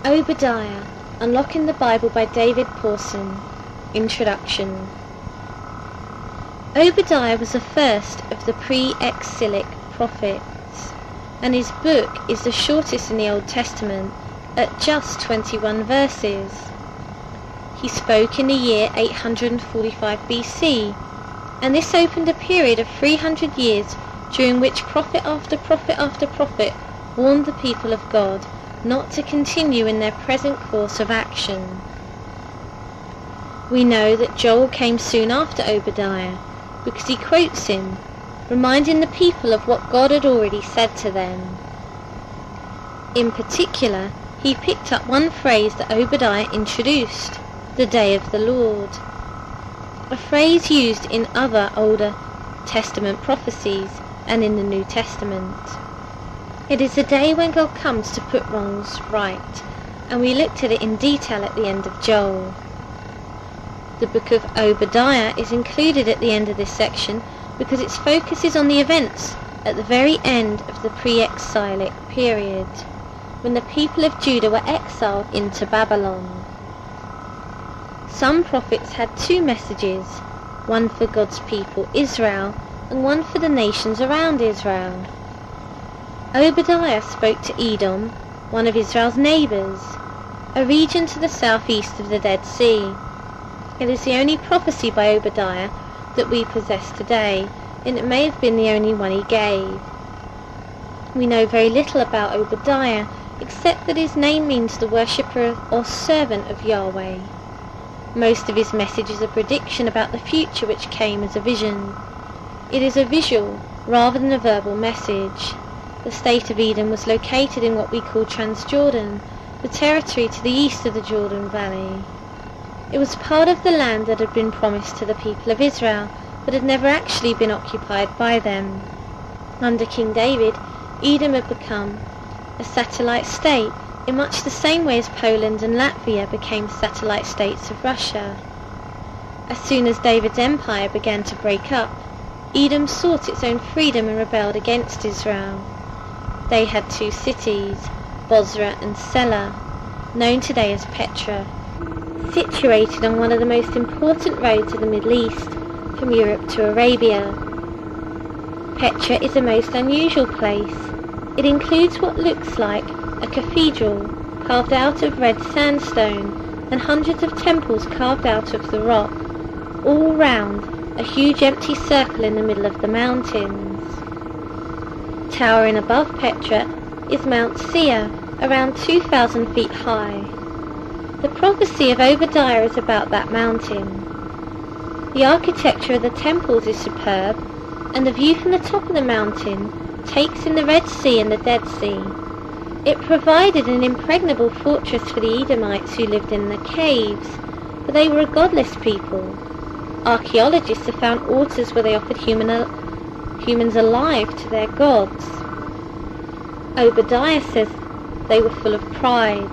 Obadiah, Unlocking the Bible by David Pawson. Introduction. Obadiah was the first of the pre-exilic prophets, and his book is the shortest in the Old Testament at just 21 verses. He spoke in the year 845 BC, and this opened a period of 300 years during which prophet after prophet after prophet warned the people of God not to continue in their present course of action. We know that Joel came soon after Obadiah because he quotes him, reminding the people of what God had already said to them. In particular, he picked up one phrase that Obadiah introduced, the day of the Lord, a phrase used in other Older Testament prophecies and in the New Testament. It is the day when God comes to put wrongs right, and we looked at it in detail at the end of Joel. The book of Obadiah is included at the end of this section because its focus is on the events at the very end of the pre-exilic period, when the people of Judah were exiled into Babylon. Some prophets had two messages, one for God's people Israel and one for the nations around Israel. Obadiah spoke to Edom, one of Israel's neighbours, a region to the southeast of the Dead Sea. It is the only prophecy by Obadiah that we possess today, and it may have been the only one he gave. We know very little about Obadiah, except that his name means the worshipper or servant of Yahweh. Most of his message is a prediction about the future which came as a vision. It is a visual rather than a verbal message. The state of Edom was located in what we call Transjordan, the territory to the east of the Jordan Valley. It was part of the land that had been promised to the people of Israel, but had never actually been occupied by them. Under King David, Edom had become a satellite state in much the same way as Poland and Latvia became satellite states of Russia. As soon as David's empire began to break up, Edom sought its own freedom and rebelled against Israel. They had two cities, Bozrah and Selah, known today as Petra, situated on one of the most important roads of the Middle East, from Europe to Arabia. Petra is a most unusual place. It includes what looks like a cathedral carved out of red sandstone and hundreds of temples carved out of the rock, all round a huge empty circle in the middle of the mountains. Towering above Petra is Mount Seir, around 2,000 feet high. The prophecy of Obadiah is about that mountain. The architecture of the temples is superb, and the view from the top of the mountain takes in the Red Sea and the Dead Sea. It provided an impregnable fortress for the Edomites who lived in the caves, but they were a godless people. Archaeologists have found altars where they offered humans alive to their gods. Obadiah says they were full of pride.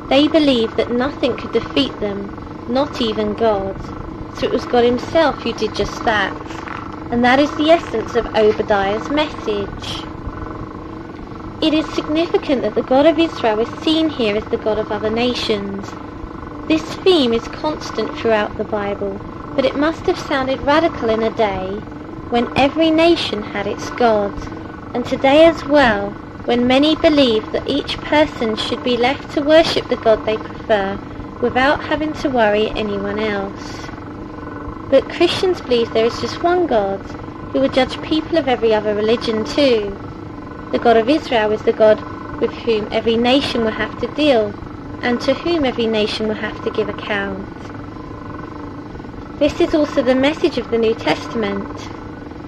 They believed that nothing could defeat them, not even God. So it was God himself who did just that. And that is the essence of Obadiah's message. It is significant that the God of Israel is seen here as the God of other nations. This theme is constant throughout the Bible, but it must have sounded radical in a day when every nation had its God, and today as well, when many believe that each person should be left to worship the God they prefer without having to worry anyone else. But Christians believe there is just one God who will judge people of every other religion too. The God of Israel is the God with whom every nation will have to deal, and to whom every nation will have to give account. This is also the message of the New Testament.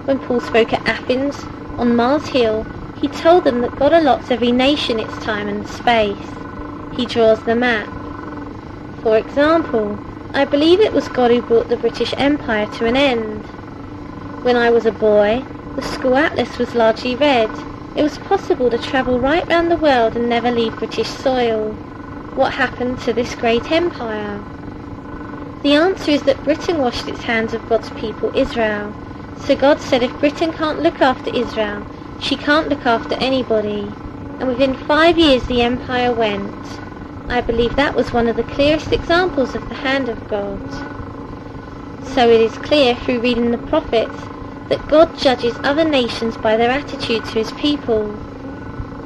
When Paul spoke at Athens, on Mars Hill, he told them that God allots every nation its time and space. He draws the map. For example, I believe it was God who brought the British Empire to an end. When I was a boy, the school atlas was largely red. It was possible to travel right round the world and never leave British soil. What happened to this great empire? The answer is that Britain washed its hands of God's people Israel. So God said if Britain can't look after Israel, she can't look after anybody. And within 5 years the empire went. I believe that was one of the clearest examples of the hand of God. So it is clear through reading the prophets that God judges other nations by their attitude to his people.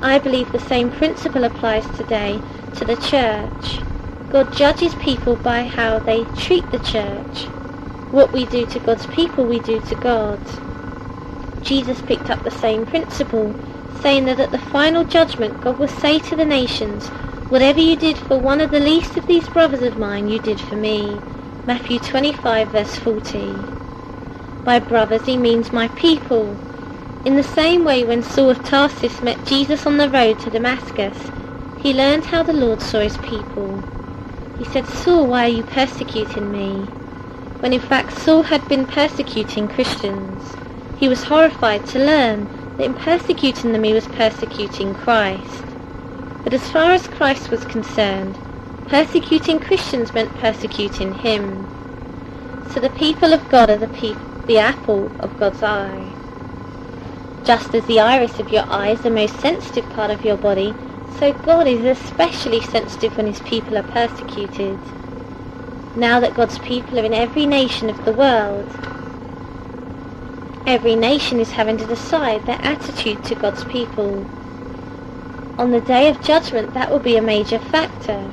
I believe the same principle applies today to the church. God judges people by how they treat the church. What we do to God's people, we do to God. Jesus picked up the same principle, saying that at the final judgment God will say to the nations, "Whatever you did for one of the least of these brothers of mine, you did for me." Matthew 25 verse 40. By brothers he means my people. In the same way, when Saul of Tarsus met Jesus on the road to Damascus, he learned how the Lord saw his people. He said, "Saul, why are you persecuting me?" When in fact Saul had been persecuting Christians. He was horrified to learn that in persecuting them he was persecuting Christ. But as far as Christ was concerned, persecuting Christians meant persecuting him. So the people of God are the apple of God's eye. Just as the iris of your eye is the most sensitive part of your body, so God is especially sensitive when his people are persecuted. Now that God's people are in every nation of the world, every nation is having to decide their attitude to God's people. On the day of judgment, that will be a major factor.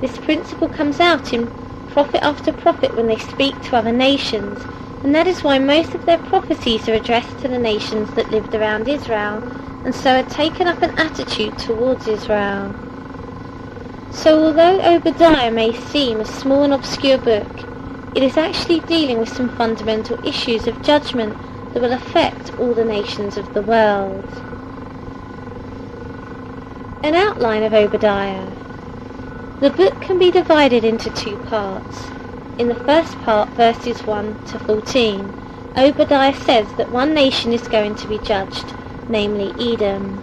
This principle comes out in prophet after prophet when they speak to other nations, and that is why most of their prophecies are addressed to the nations that lived around Israel, and so had taken up an attitude towards Israel. So although Obadiah may seem a small and obscure book, it is actually dealing with some fundamental issues of judgment that will affect all the nations of the world. An outline of Obadiah. The book can be divided into two parts. In the first part, verses 1 to 14, Obadiah says that one nation is going to be judged, namely Edom.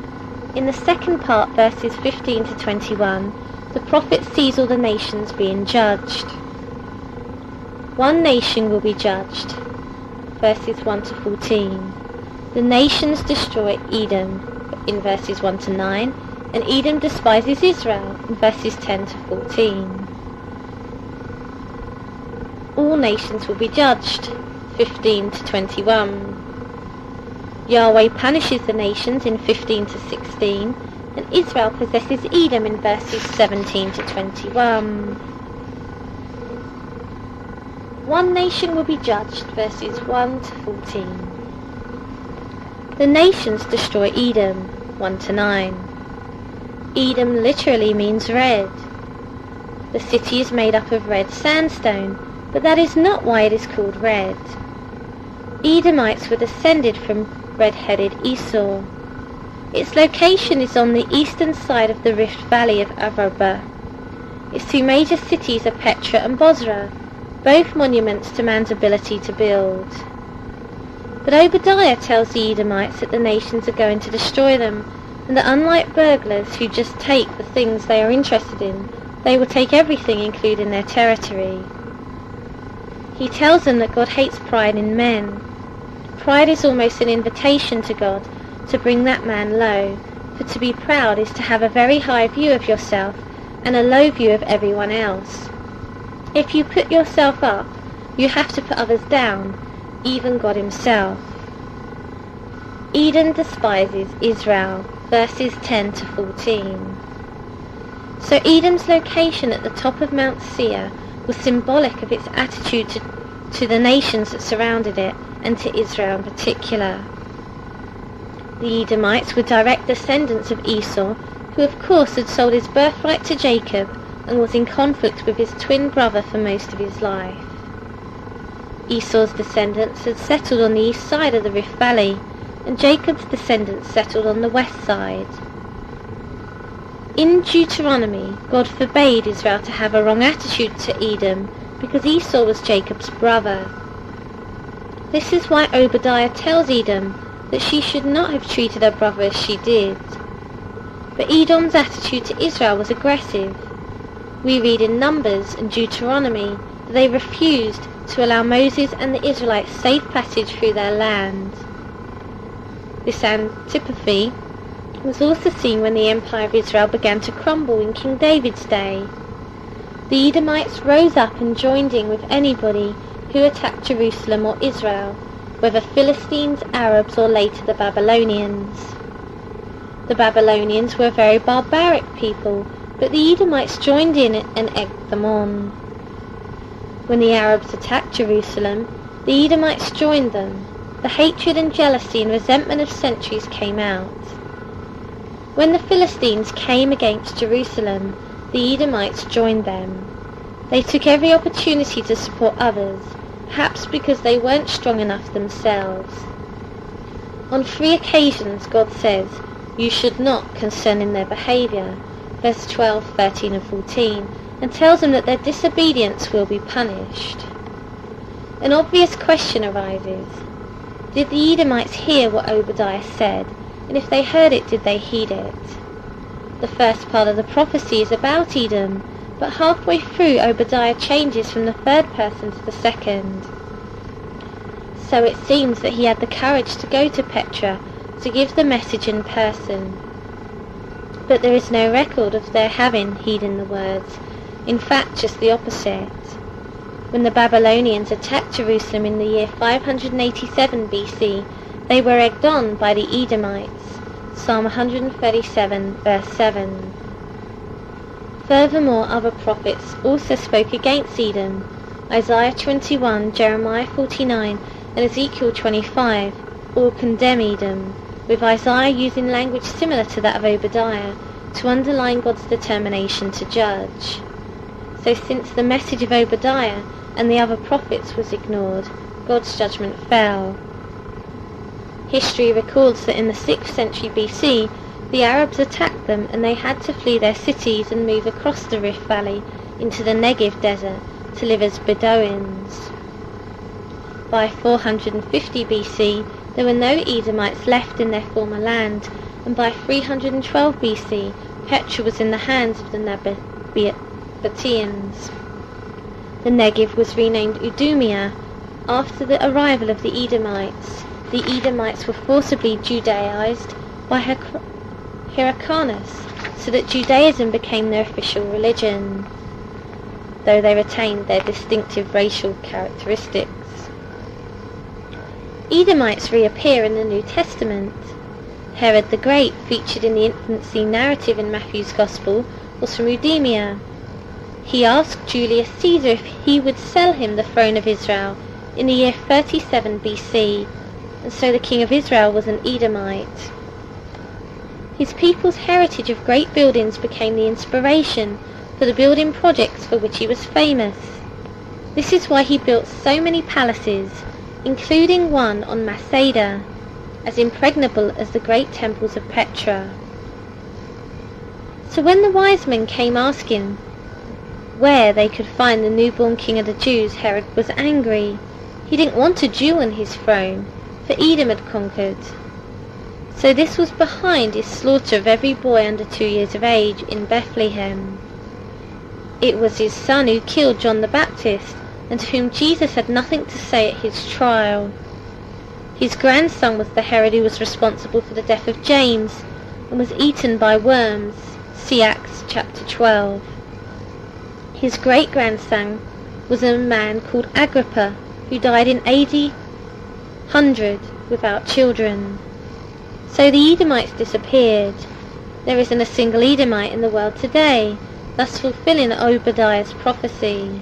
In the second part, verses 15 to 21, the prophet sees all the nations being judged. One nation will be judged, verses 1 to 14. The nations destroy Edom, in verses 1 to 9, and Edom despises Israel, in verses 10 to 14. All nations will be judged, 15 to 21. Yahweh punishes the nations in 15 to 16, and Israel possesses Edom in verses 17 to 21. One nation will be judged, verses 1 to 14. The nations destroy Edom, 1 to 9. Edom literally means red. The city is made up of red sandstone, but that is not why it is called red. Edomites were descended from red-headed Esau. Its location is on the eastern side of the Rift Valley of Arabah. Its two major cities are Petra and Bozrah, both monuments to man's ability to build. But Obadiah tells the Edomites that the nations are going to destroy them, and that unlike burglars who just take the things they are interested in, they will take everything, including their territory. He tells them that God hates pride in men. Pride is almost an invitation to God to bring that man low, for to be proud is to have a very high view of yourself and a low view of everyone else. If you put yourself up, you have to put others down, even God himself. Edom despises Israel, verses 10 to 14. So Edom's location at the top of Mount Seir was symbolic of its attitude to the nations that surrounded it, and to Israel in particular. The Edomites were direct descendants of Esau, who of course had sold his birthright to Jacob and was in conflict with his twin brother for most of his life. Esau's descendants had settled on the east side of the Rift Valley, and Jacob's descendants settled on the west side. In Deuteronomy, God forbade Israel to have a wrong attitude to Edom, because Esau was Jacob's brother. This is why Obadiah tells Edom that she should not have treated her brother as she did. But Edom's attitude to Israel was aggressive. We read in Numbers and Deuteronomy that they refused to allow Moses and the Israelites safe passage through their land. This antipathy was also seen when the Empire of Israel began to crumble in King David's day. The Edomites rose up and joined in with anybody who attacked Jerusalem or Israel, whether Philistines, Arabs, or later the Babylonians. The Babylonians were a very barbaric people, but the Edomites joined in and egged them on. When the Arabs attacked Jerusalem, the Edomites joined them. The hatred and jealousy and resentment of centuries came out. When the Philistines came against Jerusalem, the Edomites joined them. They took every opportunity to support others, perhaps because they weren't strong enough themselves. On 3 occasions God says, "You should not," concerning their behaviour, verse 12, 13 and 14, and tells them that their disobedience will be punished. An obvious question arises. Did the Edomites hear what Obadiah said, and if they heard it, did they heed it? The first part of the prophecy is about Edom, but halfway through Obadiah changes from the third person to the second. So it seems that he had the courage to go to Petra to give the message in person. But there is no record of their having heeded the words, in fact just the opposite. When the Babylonians attacked Jerusalem in the year 587 BC, they were egged on by the Edomites. Psalm 137, verse 7. Furthermore, other prophets also spoke against Edom. Isaiah 21, Jeremiah 49, and Ezekiel 25 all condemn Edom, with Isaiah using language similar to that of Obadiah to underline God's determination to judge. So since the message of Obadiah and the other prophets was ignored, God's judgment fell. History records that in the 6th century BC, the Arabs attacked them and they had to flee their cities and move across the Rift Valley into the Negev desert to live as Bedouins. By 450 BC, there were no Edomites left in their former land, and by 312 BC, Petra was in the hands of the Nabateans. The Negev was renamed Idumea after the arrival of the Edomites. The Edomites were forcibly Judaized by Hyrcanus, so that Judaism became their official religion, though they retained their distinctive racial characteristics. Edomites reappear in the New Testament. Herod the Great, featured in the infancy narrative in Matthew's Gospel, was from Idumea. He asked Julius Caesar if he would sell him the throne of Israel in the year 37 BC, and so the king of Israel was an Edomite. His people's heritage of great buildings became the inspiration for the building projects for which he was famous. This is why he built so many palaces, including one on Masada, as impregnable as the great temples of Petra. So when the wise men came asking where they could find the newborn king of the Jews, Herod was angry. He didn't want a Jew on his throne, for Edom had conquered. So this was behind his slaughter of every boy under 2 years of age in Bethlehem. It was his son who killed John the Baptist, and to whom Jesus had nothing to say at his trial. His grandson was the Herod who was responsible for the death of James, and was eaten by worms. See Acts chapter 12. His great-grandson was a man called Agrippa, who died in AD 100 without children. So the Edomites disappeared. There isn't a single Edomite in the world today, thus fulfilling Obadiah's prophecy.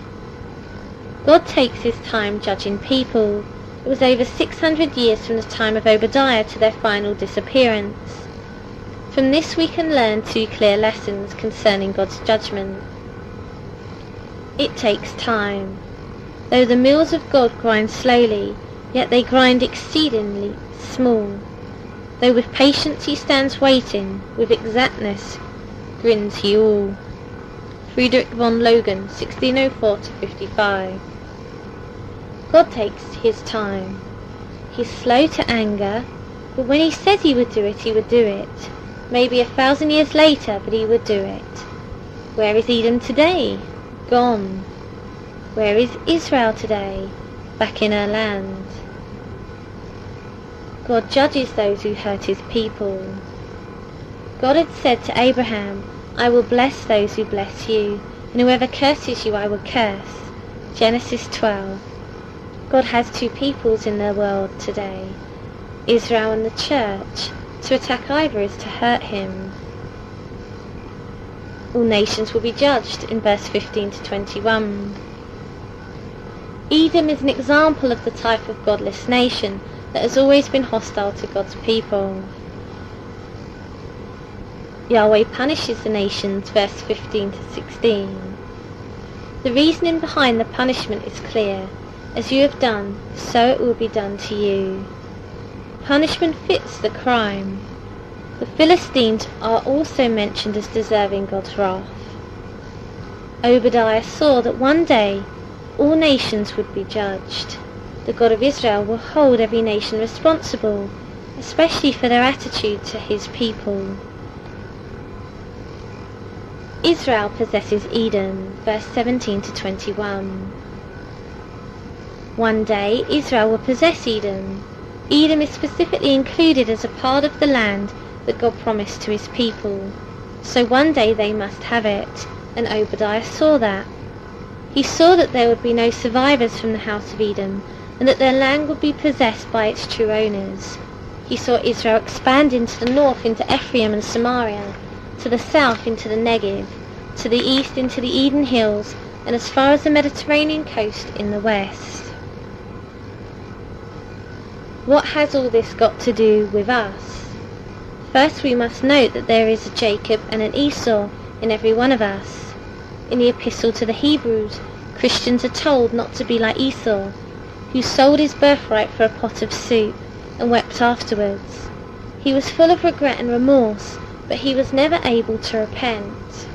God takes his time judging people. It was over 600 years from the time of Obadiah to their final disappearance. From this we can learn 2 clear lessons concerning God's judgment. It takes time. Though the mills of God grind slowly, yet they grind exceedingly small. Though with patience he stands waiting, with exactness grins he all. Friedrich von Logan, 1604-55. God takes his time. He's slow to anger, but when he said he would do it, he would do it. Maybe 1,000 years later, but he would do it. Where is Edom today? Gone. Where is Israel today? Back in her land. God judges those who hurt his people. God had said to Abraham, "I will bless those who bless you, and whoever curses you I will curse." Genesis 12. God has two peoples in the world today, Israel and the church. To attack either is to hurt him. All nations will be judged in verse 15 to 21. Edom is an example of the type of godless nation that has always been hostile to God's people. Yahweh punishes the nations, verse 15 to 16. The reasoning behind the punishment is clear. As you have done, so it will be done to you. Punishment fits the crime. The Philistines are also mentioned as deserving God's wrath. Obadiah saw that one day all nations would be judged. The God of Israel will hold every nation responsible, especially for their attitude to his people. Israel possesses Edom, verse 17 to 21. One day Israel will possess Edom. Edom is specifically included as a part of the land that God promised to his people. So one day they must have it, and Obadiah saw that. He saw that there would be no survivors from the house of Edom, and that their land would be possessed by its true owners. He saw Israel expand into the north into Ephraim and Samaria, to the south into the Negev, to the east into the Eden Hills, and as far as the Mediterranean coast in the west. What has all this got to do with us? First, we must note that there is a Jacob and an Esau in every one of us. In the epistle to the Hebrews, Christians are told not to be like Esau, who sold his birthright for a pot of soup and wept afterwards. He was full of regret and remorse, but he was never able to repent.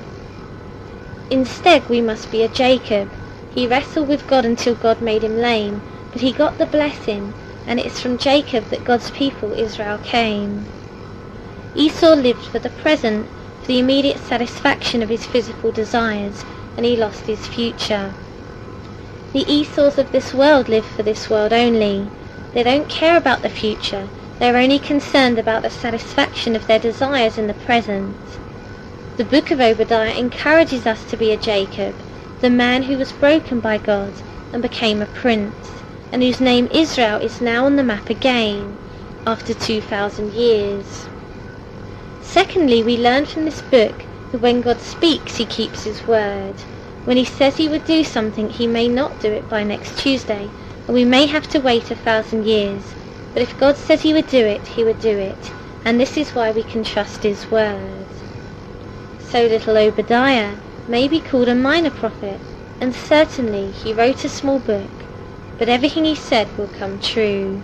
Instead, we must be a Jacob. He wrestled with God until God made him lame, but he got the blessing, and it's from Jacob that God's people Israel came. Esau lived for the present, for the immediate satisfaction of his physical desires, and he lost his future. The Esau's of this world live for this world only. They don't care about the future, they're only concerned about the satisfaction of their desires in the present. The book of Obadiah encourages us to be a Jacob, the man who was broken by God and became a prince, and whose name Israel is now on the map again, after 2,000 years. Secondly, we learn from this book that when God speaks, he keeps his word. When he says he would do something, he may not do it by next Tuesday, and we may have to wait 1,000 years. But if God says he would do it, he would do it, and this is why we can trust his word. So little Obadiah may be called a minor prophet, and certainly he wrote a small book, but everything he said will come true.